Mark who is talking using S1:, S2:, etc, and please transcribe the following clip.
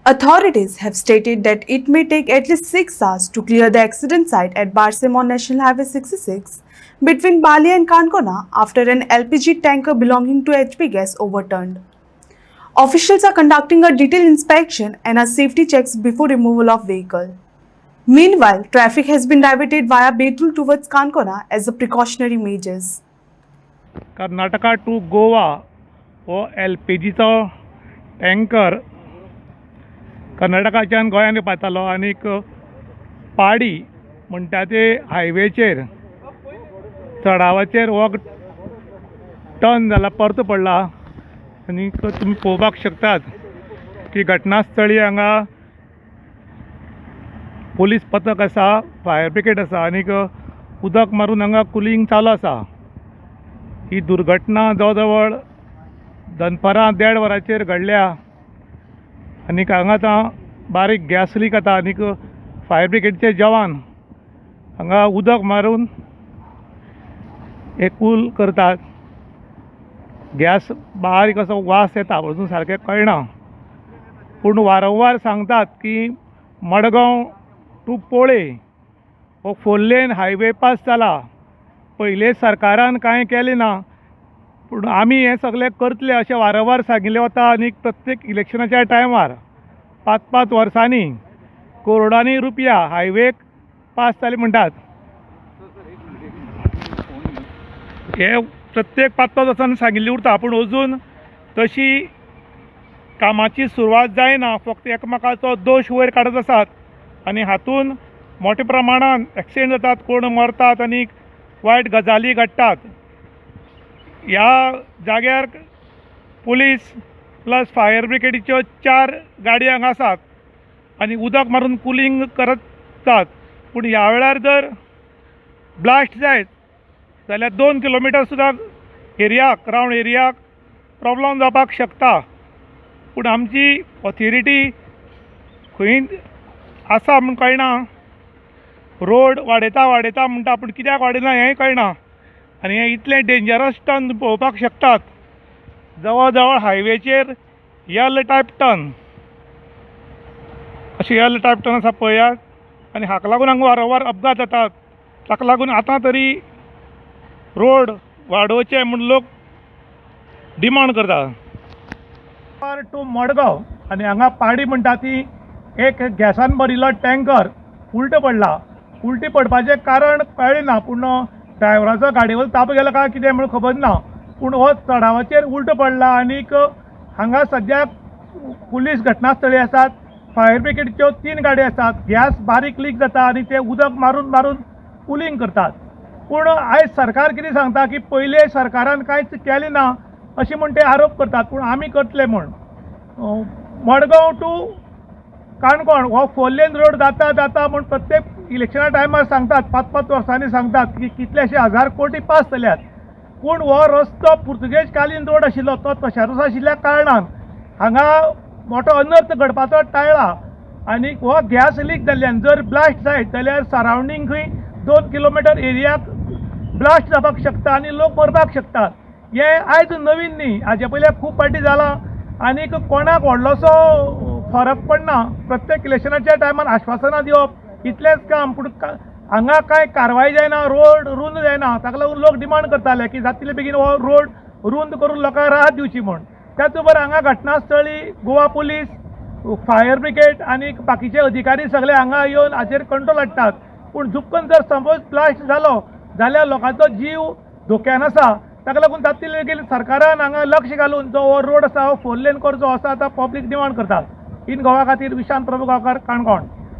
S1: Authorities have stated that it may take at least 6 hours to clear the accident site at Barsimon National Highway 66 between Bali and Kankona after an LPG tanker belonging to HP Gas overturned. Officials are conducting a detailed inspection and safety checks before removal of vehicle. Meanwhile, traffic has been diverted via Betul towards Kankona as a precautionary measures.
S2: Karnataka to Goa हो LPGचो tanker कर्नाटकाच्यान गोंयांत येतालो आनीक पाडी म्हणटा ते हायवेचेर चडावाचेर हो turn जाला परतो पडला आनीक तुमी पळोवपाक शकतात की घटनास्थळी हांगा पुलीस पथक आसा, फायर ब्रिगेड आसा आनीक उदक मारून हांगा कुलिंग चालू आसा. ही दुर्घटना जवळ जवळ दनपारां 1.5 वरांचेर घडल्या आनीक हांगा आतां बारीक गॅस लीक जाता आनीक फायर ब्रिगेडचे जवान हांगा उदक मारून हे कूल करतात. गॅस बारीक असो वास येता, अजून सारकें कळना, पूण वारंवार सांगतात की मडगांव टू पोळे हो 4 लेन हायवे पास जाला. पयले सरकारान कांय केलें ना, पूण आमी हें सगळें करतले अशें वारंवार सांगिल्लें वता आनीक प्रत्येक इलेक्शनाच्या टायमार 5-5 वर्सांनी करोडांनी रुपया हायवेक पास जाले म्हणटात. हे प्रत्येक 5-5 वर्सांनी सांगिल्ली उरता, पूण अजून तशी कामाची सुरवात जायना. फक्त एकामेकाचो दोश वयर काडत आसात आनी हातून मोठ्या प्रमाणान एक्सिडेंट जातात, कोण मरतात आनीक वायट गजाली घडटात. ह्या जाग्यार पुलीस प्लस फायर ब्रिगेडीच्यो 4 गाडयो हांगा आसात आनी उदक मारून कुलिंग करतात. पूण ह्या वेळार जर ब्लास्ट जायत जाल्यार 2 किलोमिटर सुद्दां एरियाक, रावंड एरियाक प्रॉब्लम जावपाक शकता. पूण आमची ऑथॉरिटी खंय आसा म्हूण कळना. रोड वाडयता म्हणटा, पूण कित्याक वाडयना हेंय कळना. आनी हें इतलें डेंजरस टर्न पळोवपाक शकतात. जवळ जवळ हायवेचेर यल टायप टर्न, अशें यल टायप टर्न आसा पळयात. आनी हाका लागून हांगा वारंवार अपघात जातात. ताका लागून आतां तरी रोड वाडोवचे म्हूण लोक डिमांड करतात. टू मडगांव आनी हांगा पाडी म्हणटा ती एक गॅसान भरिल्लो टँकर उलटो पडला. उलटी पडपाचें कारण कळ्ळें ना, पूण ड्रायव्हराचो गाडयेवर ताप गेलो काय कितें म्हूण खबर ना. पूण हो चडावाचेर उलटो पडला आनीक हांगा सद्याक पुलीस घटनास्थळी आसात. फायर ब्रिगेडच्यो 3 गाडयो आसात. गॅस बारीक लीक जाता आनी ते उदक मारून मारून कुलिंग करतात. पूण आयज सरकार कितें सांगता की पयले सरकारान कांयच केलें ना अशें म्हूण ते आरोप करतात. पूण आमी करतले म्हूण. मडगांव टू काणकोण हो 4 लेन रोड जाता म्हूण प्रत्येक इलेक्शना टायमार सांगतात, 5-5 वर्सांनी सांगतात की कितलेशे 1000 कोटी पास जाल्यात. पूण हो रस्तो पुर्तुगेज कालीन रोड आशिल्लो, तो तशारूच आशिल्ल्या कारणान हांगा मोठो अनर्थ घडपाचो टाळ्ळा. आनी हो गॅस लीक जाल्ल्यान जर ब्लास्ट जायत जाल्यार सरावंडींग खंय 2 किलोमिटर एरियाक ब्लास्ट जावपाक शकता आनी लोक मरपाक शकतात. हें आयज नवीन न्ही, हाजे पयले खूब फावटी जालां आनीक कोणाक व्हडलोसो फरक पडना. प्रत्येक इलेक्शनाच्या टायमार आश्वासनां दिवप इतलेंच काम, पूण हांगा कांय कारवाय जायना, रोड रुंद जायना. ताका लागून लोक डिमांड करताले की जातले बेगीन हो रोड रुंद करून लोकांक राहत दिवची म्हूण. त्याच बरोबर हांगा घटनास्थळी गोवा पुलीस, फायर ब्रिगेड आनी बाकीचे अधिकारी सगळे हांगा येवन हाचेर कंट्रोल हाडटात. पूण चुकून जर सपोज ब्लास्ट जालो जाल्यार लोकांचो जीव धोक्यान आसा. ताका लागून जातले बेगीन सरकारान हांगा लक्ष घालून जो हो रोड आसा हो 4 लेन करचो असो आतां पब्लीक डिमांड करतात. इन गोवा खातीर विशांत प्रभुगांवकार, काणकोण.